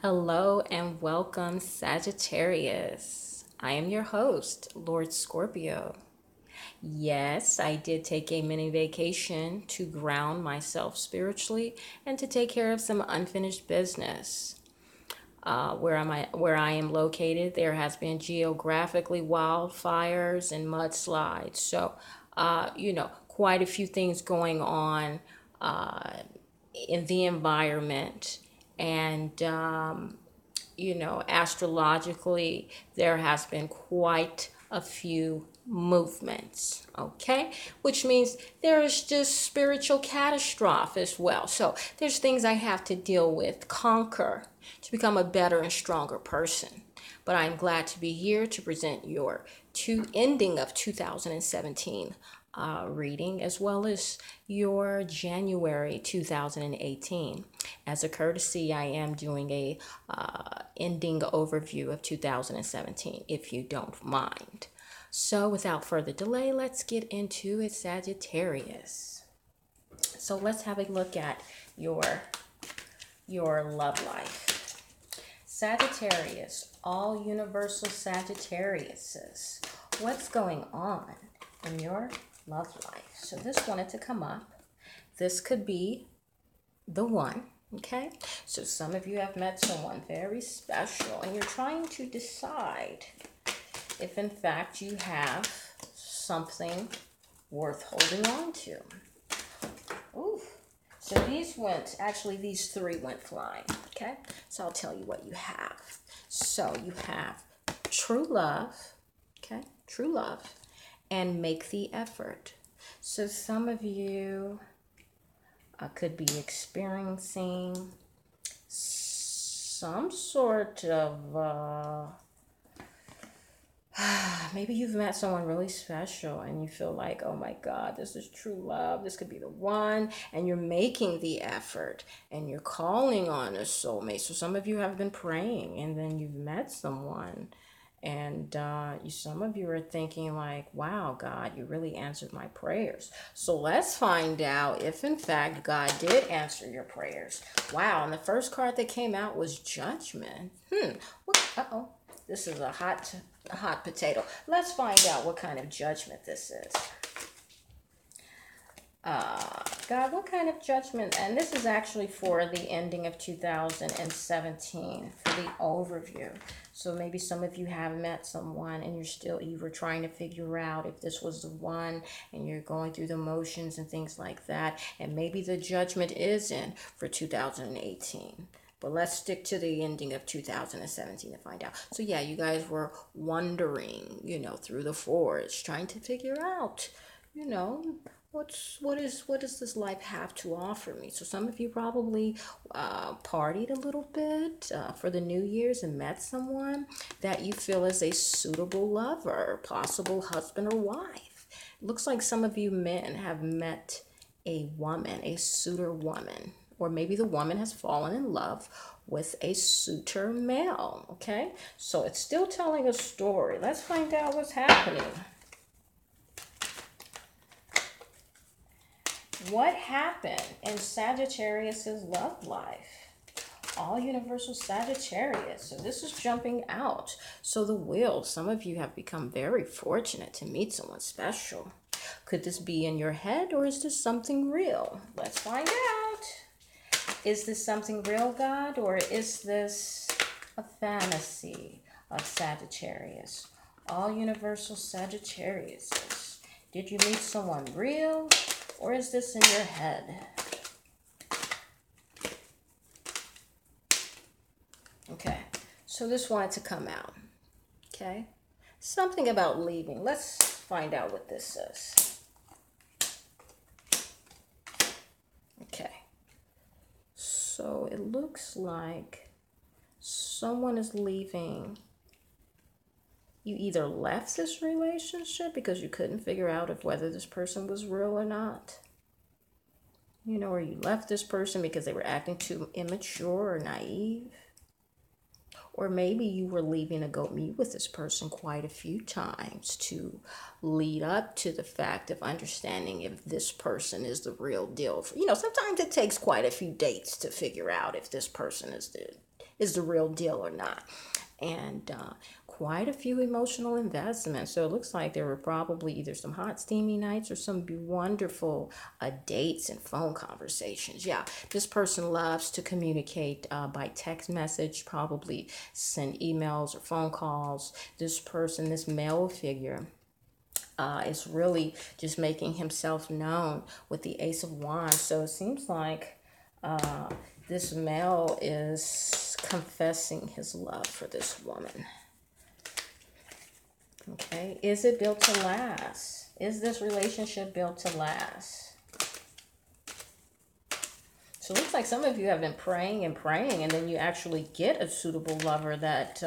Hello and welcome, Sagittarius. I am your host, Lord Scorpio. Yes, I did take a mini vacation to ground myself spiritually and to take care of some unfinished business. Where I am located, there has been geographically wildfires and mudslides. So, quite a few things going on in the environment. And astrologically, there has been quite a few movements, okay? Which means there is just spiritual catastrophe as well. So there's things I have to deal with, conquer, to become a better and stronger person. But I'm glad to be here to present your ending of 2017 reading, as well as your January 2018. As a courtesy, I am doing a ending overview of 2017, if you don't mind. So without further delay, let's get into it, Sagittarius. So let's have a look at your love life. Sagittarius, all universal Sagittariuses, what's going on in your love life? So this wanted to come up. This could be the one, okay? So some of you have met someone very special and you're trying to decide if in fact you have something worth holding on to. Ooh. So these three went flying, okay? So I'll tell you what you have. So you have true love, okay? True love, and make the effort. So some of you could be experiencing some sort of maybe you've met someone really special and you feel like, oh my God, this is true love. This could be the one. And you're making the effort and you're calling on a soulmate. So some of you have been praying and then you've met someone. And some of you are thinking like, wow, God, you really answered my prayers. So let's find out if, in fact, God did answer your prayers. Wow, and the first card that came out was Judgment. Uh-oh. This is a hot potato. Let's find out what kind of judgment this is. God, what kind of judgment? And this is actually for the ending of 2017, for the overview. So maybe some of you have met someone and you were trying to figure out if this was the one and you're going through the motions and things like that. And maybe the judgment is in for 2018. But let's stick to the ending of 2017 to find out. So yeah, you guys were wondering, through the forest, trying to figure out, what does this life have to offer me? So some of you probably partied a little bit for the New Year's and met someone that you feel is a suitable lover, possible husband or wife. It looks like some of you men have met a woman, a suitor woman. Or maybe the woman has fallen in love with a suitor male, okay? So it's still telling a story. Let's find out what's happening. What happened in Sagittarius's love life? All universal Sagittarius. So this is jumping out. So the wheel, some of you have become very fortunate to meet someone special. Could this be in your head or is this something real? Let's find out. Is this something real, God, or is this a fantasy of Sagittarius? All universal Sagittariuses. Did you meet someone real, or is this in your head? Okay, so this wanted to come out. Okay, something about leaving. Let's find out what this is. Okay. So it looks like someone is leaving. You either left this relationship because you couldn't figure out if whether this person was real or not. Or you left this person because they were acting too immature or naive. Or maybe you were leaving to go meet with this person quite a few times to lead up to the fact of understanding if this person is the real deal. Sometimes it takes quite a few dates to figure out if this person is is the real deal or not. And quite a few emotional investments. So it looks like there were probably either some hot, steamy nights or some wonderful dates and phone conversations. Yeah, this person loves to communicate by text message, probably send emails or phone calls. This person, this male figure, is really just making himself known with the Ace of Wands. So it seems like this male is confessing his love for this woman. Okay, is it built to last? Is this relationship built to last? So it looks like some of you have been praying and praying, and then you actually get a suitable lover that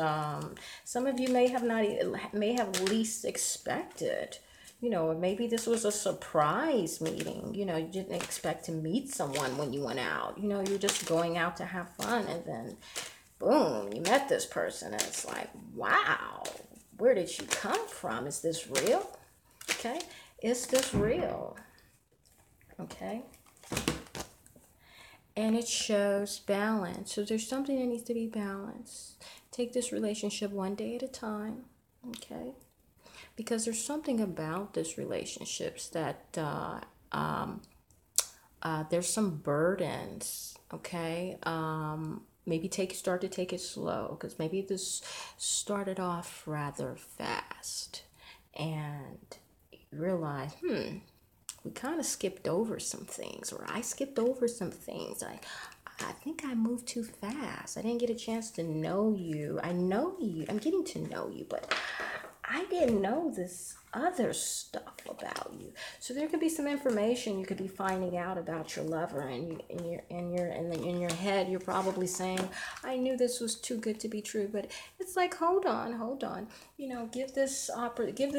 some of you may have least expected. You know, or maybe this was a surprise meeting. You know, you didn't expect to meet someone when you went out. You know, you're just going out to have fun, and then boom, you met this person, and it's like, wow, where did you come from? Is this real? Okay, is this real? Okay. And it shows balance. So there's something that needs to be balanced. Take this relationship one day at a time. Okay. Because there's something about this relationships that there's some burdens. Okay. Maybe start to take it slow, because maybe this started off rather fast and you realize, we kind of skipped over some things, or I skipped over some things. I think I moved too fast. I didn't get a chance to know you. I know you. I'm getting to know you, but I didn't know this other stuff about you. So there could be some information you could be finding out about your lover, and in your head you're probably saying, I knew this was too good to be true. But it's like, hold on. You know, give this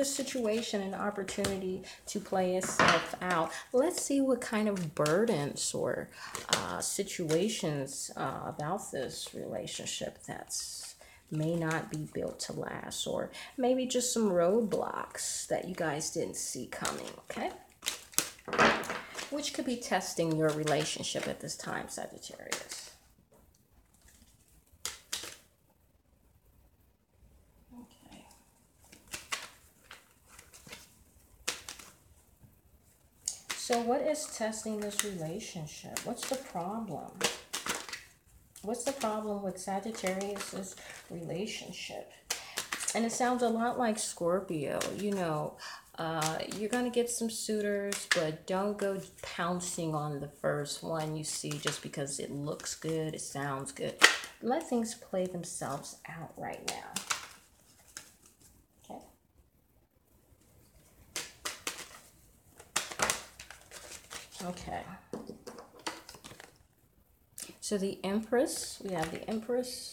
situation an opportunity to play itself out. Let's see what kind of burdens or situations about this relationship that's may not be built to last, or maybe just some roadblocks that you guys didn't see coming, okay? Which could be testing your relationship at this time, Sagittarius. Okay. So what is testing this relationship? What's the problem? What's the problem with Sagittarius's relationship? And it sounds a lot like Scorpio. You know, you're going to get some suitors, but don't go pouncing on the first one you see just because it looks good, it sounds good. Let things play themselves out right now. Okay. Okay. So the Empress, we have the Empress.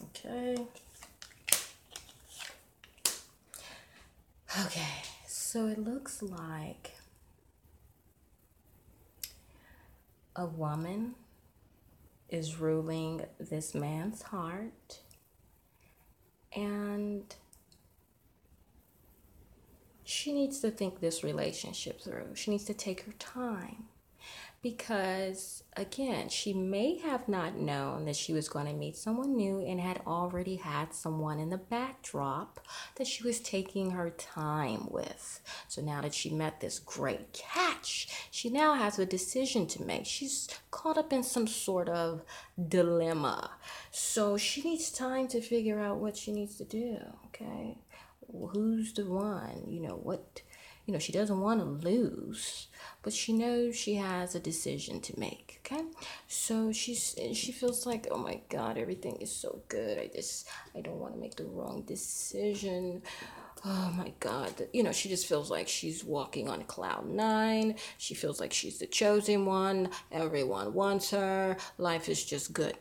Okay. Okay, so it looks like a woman is ruling this man's heart, and she needs to think this relationship through. She needs to take her time, because again, she may have not known that she was going to meet someone new and had already had someone in the backdrop that she was taking her time with. So now that she met this great catch, she now has a decision to make. She's caught up in some sort of dilemma. So she needs time to figure out what she needs to do, okay? Who's the one? She doesn't want to lose, but she knows she has a decision to make, okay? So she feels like, oh my God, everything is so good. I don't want to make the wrong decision. Oh my God. She just feels like she's walking on cloud 9. She feels like she's the chosen one. Everyone wants her. Life is just good.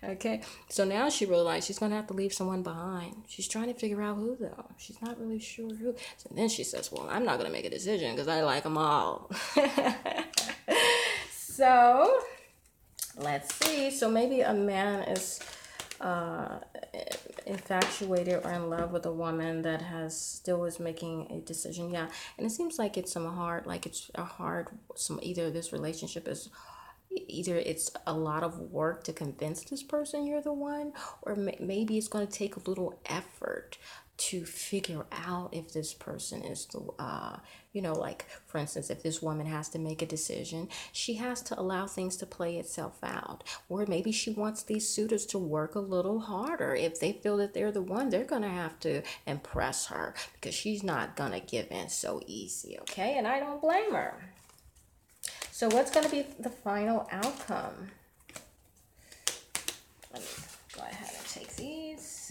Okay, so now she realized she's going to have to leave someone behind. She's trying to figure out who, though. She's not really sure who. So then she says, well, I'm not going to make a decision because I like them all. So let's see. So maybe a man is uh, infatuated or in love with a woman that has still is making a decision. Yeah, and it seems like it's some hard, like it's a hard. Some either this relationship is either it's a lot of work to convince this person you're the one, or maybe it's going to take a little effort to figure out if this person is the like for instance, if this woman has to make a decision, she has to allow things to play itself out. Or maybe she wants these suitors to work a little harder. If they feel that they're the one, they're going to have to impress her, because she's not going to give in so easy. Okay, and I don't blame her. So what's going to be the final outcome? Let me go ahead and take these.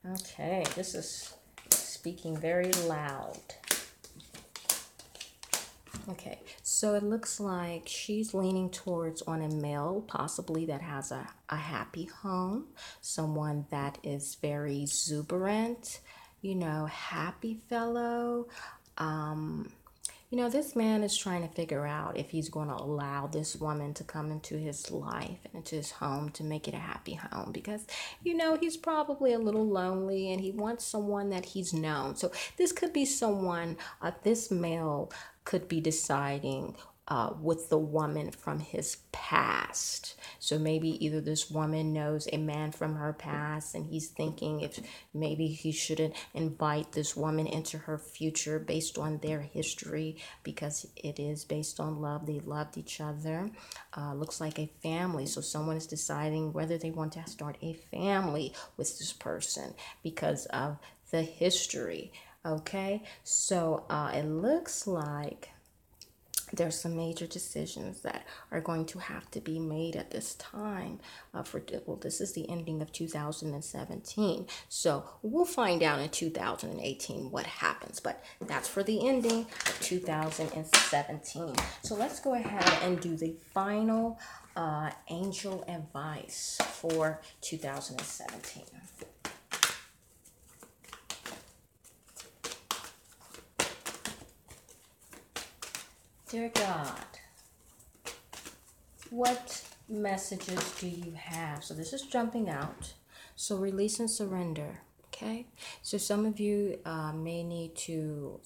Okay, this is speaking very loud. Okay, so it looks like she's leaning towards on a male, possibly that has a happy home, someone that is very exuberant, happy fellow. This man is trying to figure out if he's going to allow this woman to come into his life and into his home to make it a happy home, because, he's probably a little lonely and he wants someone that he's known. So this could be someone, this male could be deciding with the woman from his past. So maybe either this woman knows a man from her past and he's thinking if maybe he shouldn't invite this woman into her future based on their history, because it is based on love. They loved each other. Looks like a family. So someone is deciding whether they want to start a family with this person because of the history. Okay, so it looks like there's some major decisions that are going to have to be made at this time. This is the ending of 2017, so we'll find out in 2018 what happens, but that's for the ending of 2017. So let's go ahead and do the final angel advice for 2017. Dear God, what messages do you have? So this is jumping out. So release and surrender, okay? So some of you may need to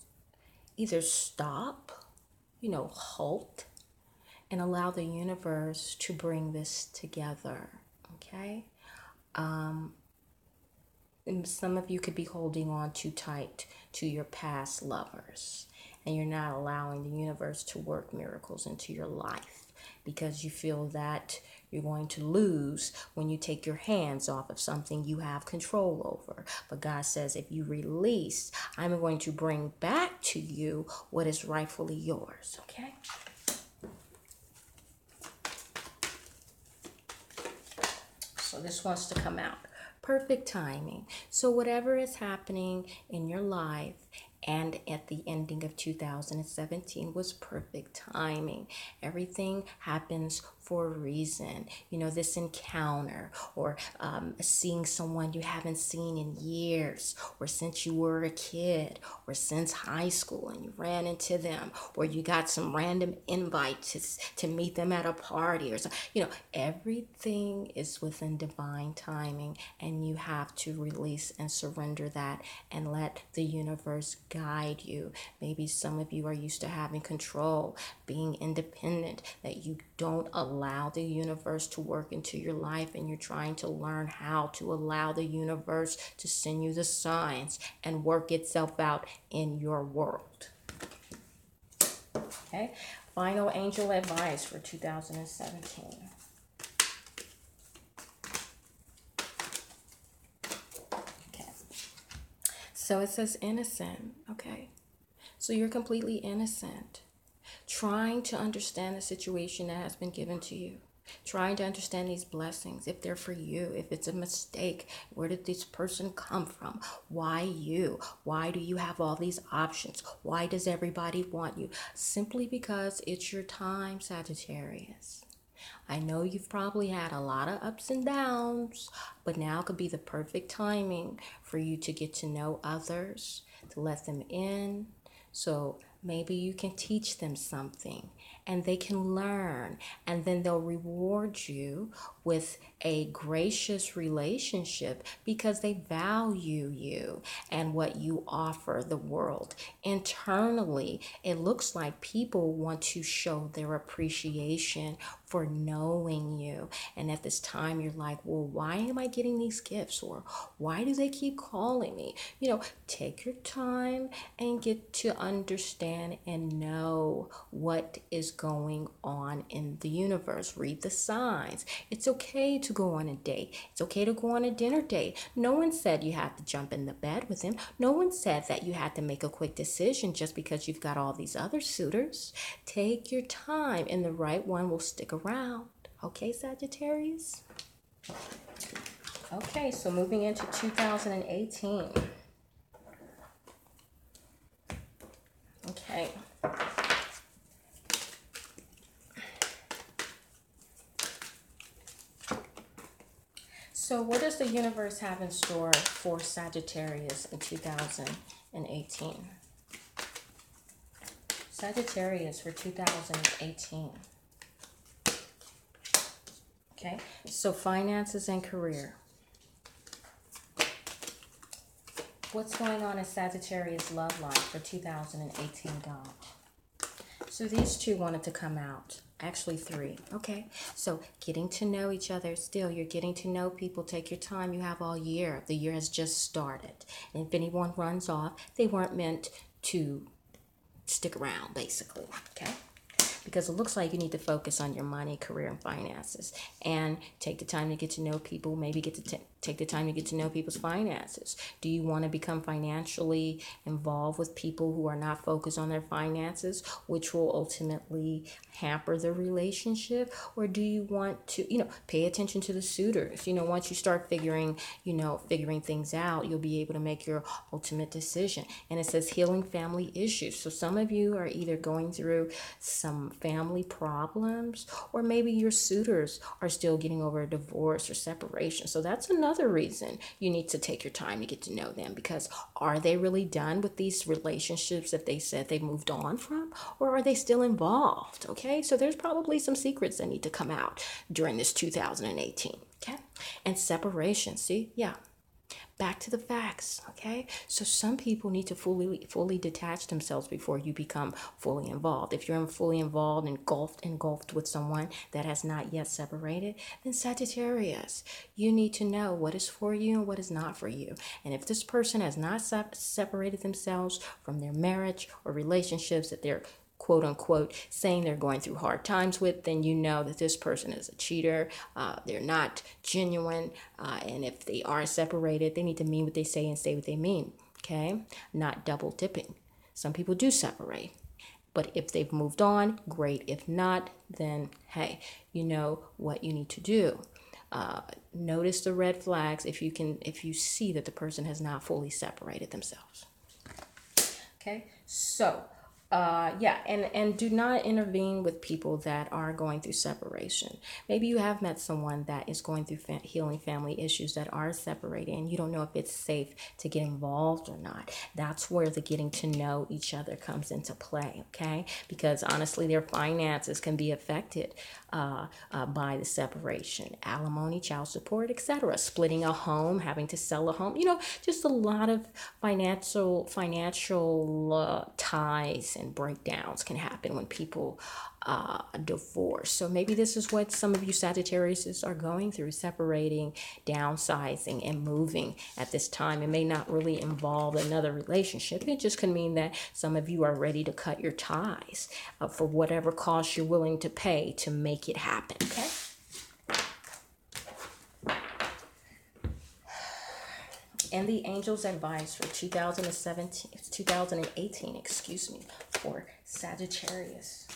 either stop, halt, and allow the universe to bring this together, okay? And some of you could be holding on too tight to your past lovers, and you're not allowing the universe to work miracles into your life because you feel that you're going to lose when you take your hands off of something you have control over. But God says, if you release, I'm going to bring back to you what is rightfully yours, okay? So this wants to come out. Perfect timing. So whatever is happening in your life and at the ending of 2017 was perfect timing. Everything happens for a reason. This encounter, or seeing someone you haven't seen in years, or since you were a kid, or since high school and you ran into them, or you got some random invite to meet them at a party or something. Everything is within divine timing, and you have to release and surrender that and let the universe guide you. Maybe some of you are used to having control, being independent, that you don't allow the universe to work into your life, and you're trying to learn how to allow the universe to send you the signs and work itself out in your world. Okay, final angel advice for 2017. So it says innocent, okay? So you're completely innocent, trying to understand the situation that has been given to you, trying to understand these blessings, if they're for you, if it's a mistake, where did this person come from? Why you? Why do you have all these options? Why does everybody want you? Simply because it's your time, Sagittarius. I know you've probably had a lot of ups and downs, but now could be the perfect timing for you to get to know others, to let them in, So maybe you can teach them something and they can learn, and then they'll reward you with a gracious relationship because they value you and what you offer the world. Internally, it looks like people want to show their appreciation for knowing you. And at this time, you're like, well, why am I getting these gifts? Or why do they keep calling me? Take your time and get to understand and know what is going on in the universe. Read the signs. It's okay to go on a date. It's okay to go on a dinner date. No one said you had to jump in the bed with him. No one said that you had to make a quick decision just because you've got all these other suitors. Take your time and the right one will stick around. Okay, Sagittarius? Okay, so moving into 2018. Okay. So what does the universe have in store for Sagittarius in 2018? Sagittarius for 2018. Okay, so finances and career. What's going on in Sagittarius love life for 2018, God? So these two wanted to come out. Actually, three. Okay, so getting to know each other. Still, you're getting to know people. Take your time. You have all year. The year has just started. And if anyone runs off, they weren't meant to stick around, basically. Okay? Because it looks like you need to focus on your money, career, and finances. And take the time to get to know people. Maybe get to take the time to get to know people's finances. Do you want to become financially involved with people who are not focused on their finances, which will ultimately hamper the relationship? Or do you want to, pay attention to the suitors? Once you start figuring things out, you'll be able to make your ultimate decision. And it says healing family issues. So some of you are either going through some family problems, or maybe your suitors are still getting over a divorce or separation. So that's another reason you need to take your time to get to know them, because are they really done with these relationships that they said they moved on from, or are they still involved? Okay, so there's probably some secrets that need to come out during this 2018. Okay, and separation. See, yeah. Back to the facts, okay? So some people need to fully detach themselves before you become fully involved. If you're fully involved, engulfed with someone that has not yet separated, then Sagittarius, you need to know what is for you and what is not for you. And if this person has not separated themselves from their marriage or relationships that they're quote unquote saying they're going through hard times with, then you know that this person is a cheater. They're not genuine. And if they are separated, they need to mean what they say and say what they mean. Okay? Not double dipping. Some people do separate. But if they've moved on, great. If not, then hey, you know what you need to do. Notice the red flags if you see that the person has not fully separated themselves. Okay? So and do not intervene with people that are going through separation. Maybe you have met someone that is going through healing family issues that are separated, and you don't know if it's safe to get involved or not. That's where the getting to know each other comes into play, okay? Because honestly, their finances can be affected by the separation. Alimony, child support, etc. Splitting a home, having to sell a home. Just a lot of financial ties and breakdowns can happen when people divorce. So maybe this is what some of you Sagittarius are going through, separating, downsizing, and moving at this time. It may not really involve another relationship. It just can mean that some of you are ready to cut your ties for whatever cost you're willing to pay to make it happen, okay? And the angel's advice for 2018, for Sagittarius.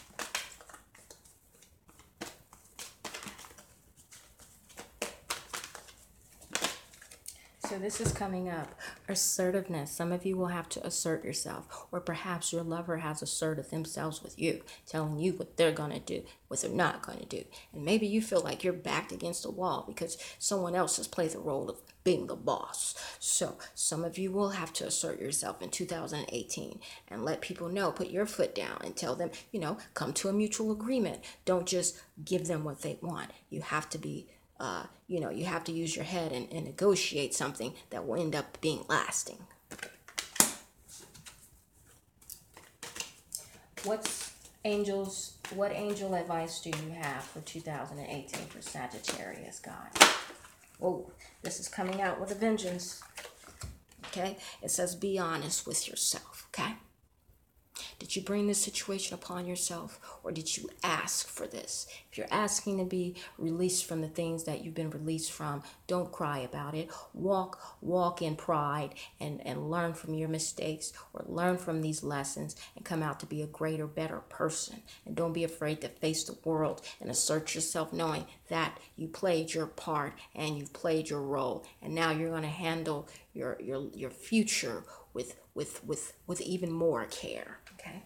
So this is coming up. Assertiveness. Some of you will have to assert yourself, or perhaps your lover has asserted themselves with you, telling you what they're going to do, what they're not going to do. And maybe you feel like you're backed against a wall because someone else has played the role of being the boss. So some of you will have to assert yourself in 2018 and let people know, put your foot down and tell them, come to a mutual agreement. Don't just give them what they want. You have to be you have to use your head and negotiate something that will end up being lasting. What angel advice do you have for 2018 for Sagittarius, guys? Oh, this is coming out with a vengeance. Okay? It says be honest with yourself, okay? Did you bring this situation upon yourself, or did you ask for this? If you're asking to be released from the things that you've been released from, don't cry about it. Walk in pride and learn from your mistakes, or learn from these lessons and come out to be a greater, better person. And don't be afraid to face the world and assert yourself, knowing that you played your part and you've played your role. And now you're going to handle your future with even more care. Okay.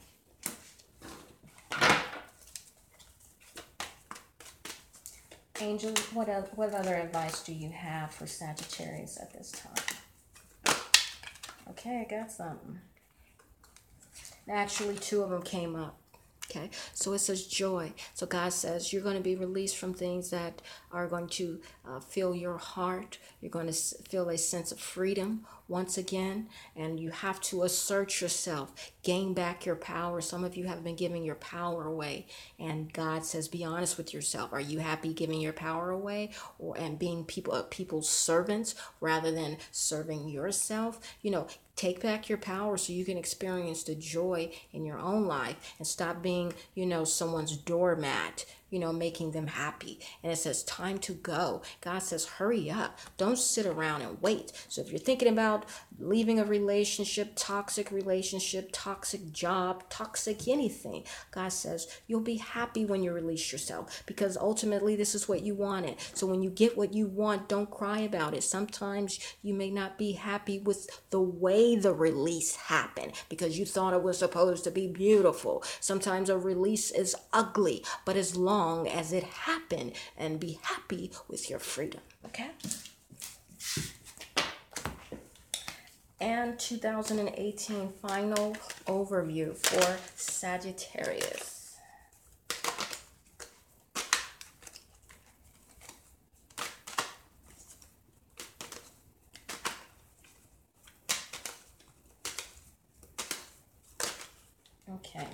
Angel, what other advice do you have for Sagittarius at this time? Okay, I got something. Actually, two of them came up. Okay, so it says joy. So God says you're going to be released from things that are going to fill your heart. You're going to feel a sense of freedom once again, and you have to assert yourself, gain back your power. Some of you have been giving your power away, and God says be honest with yourself. Are you happy giving your power away and being people's servants rather than serving yourself? Take back your power so you can experience the joy in your own life and stop being, someone's doormat, making them happy. And it says time to go. God says, hurry up. Don't sit around and wait. So if you're thinking about leaving a relationship, toxic job, toxic anything, God says you'll be happy when you release yourself, because ultimately this is what you wanted. So when you get what you want, don't cry about it. Sometimes you may not be happy with the way the release happened because you thought it was supposed to be beautiful. Sometimes a release is ugly, but as long as it happened, and be happy with your freedom. Okay? And 2018 final overview for Sagittarius. Okay.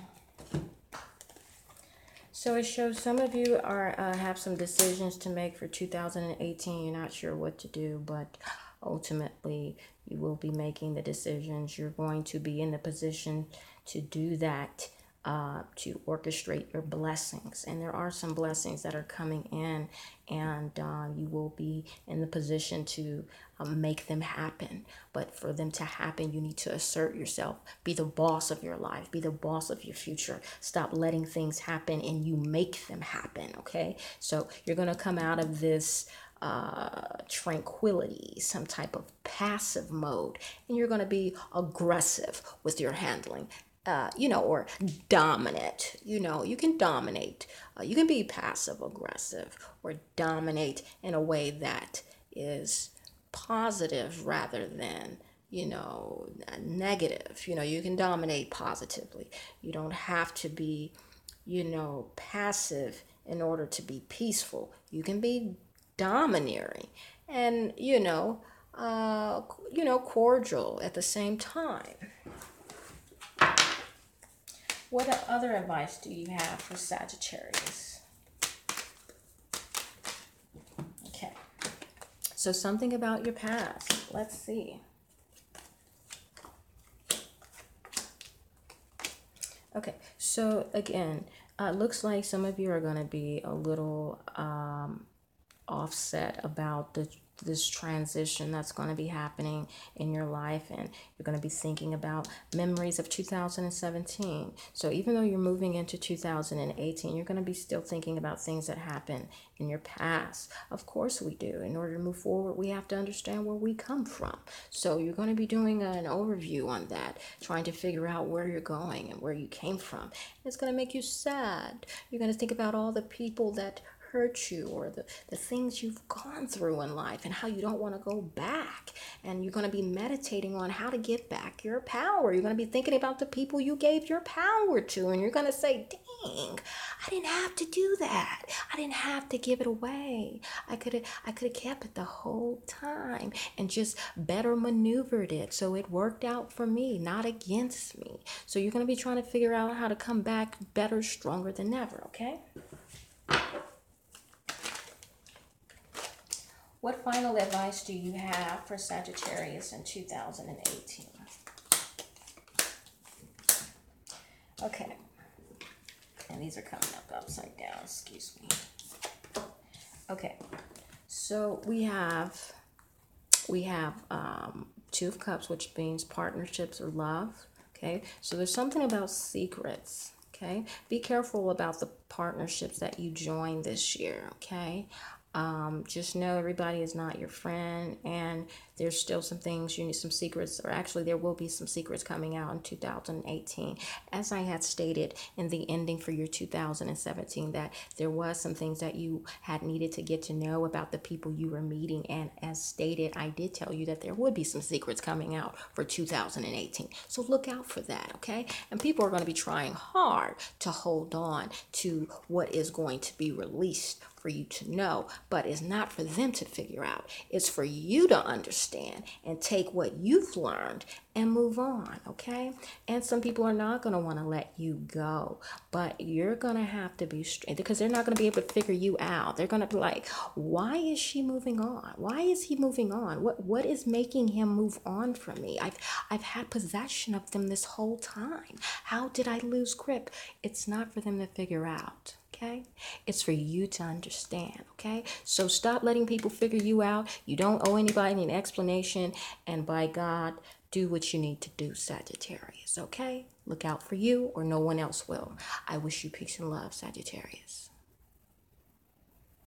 So it shows some of you have some decisions to make for 2018. You're not sure what to do, but ultimately you will be making the decisions. You're going to be in the position to do that, to orchestrate your blessings. And there are some blessings that are coming in, and you will be in the position to make them happen. But for them to happen, you need to assert yourself. Be the boss of your life. Be the boss of your future. Stop letting things happen and you make them happen, okay? So you're going to come out of this tranquility, some type of passive mode, and you're going to be aggressive with your handling. Or dominant. You can dominate. You can be passive aggressive or dominate in a way that is positive rather than, negative. You can dominate positively. You don't have to be, passive in order to be peaceful. You can be domineering and, cordial at the same time. What other advice do you have for Sagittarius? Okay. So something about your past. Let's see. Okay. So again, looks like some of you are going to be a little offset about the this transition that's going to be happening in your life, and you're going to be thinking about memories of 2017. So even though you're moving into 2018, you're going to be still thinking about things that happened in your past. Of course we do. In order to move forward, we have to understand where we come from. So you're going to be doing an overview on that, trying to figure out where you're going and where you came from. It's going to make you sad. You're going to think about all the people that hurt you, or the things you've gone through in life, and how you don't want to go back. And you're going to be meditating on how to get back your power. You're going to be thinking about the people you gave your power to, and you're going to say, dang, I didn't have to do that. I didn't have to give it away. I could have kept it the whole time and just better maneuvered it so it worked out for me, not against me. So you're going to be trying to figure out how to come back better, stronger than ever, okay? What final advice do you have for Sagittarius in 2018? Okay. And these are coming up upside down, excuse me. Okay. So we have Two of Cups, which means partnerships or love. Okay. So there's something about secrets. Okay. Be careful about the partnerships that you join this year. Okay. Just know everybody is not your friend, and there's still some things you need, some secrets, or actually there will be some secrets coming out in 2018. As I had stated in the ending for your 2017, that there was some things that you had needed to get to know about the people you were meeting, and as stated, I did tell you that there would be some secrets coming out for 2018. So look out for that, okay? And people are going to be trying hard to hold on to what is going to be released for you to know, but it's not for them to figure out. It's for you to understand and take what you've learned and move on, okay? And some people are not going to want to let you go, but you're going to have to be straight, because they're not going to be able to figure you out. They're going to be like, why is she moving on? Why is he moving on? What is making him move on from me? I've had possession of them this whole time. How did I lose grip? It's not for them to figure out. Okay? It's for you to understand, okay? So stop letting people figure you out. You don't owe anybody an explanation, and by God, do what you need to do, Sagittarius, okay? Look out for you, or no one else will. I wish you peace and love, Sagittarius.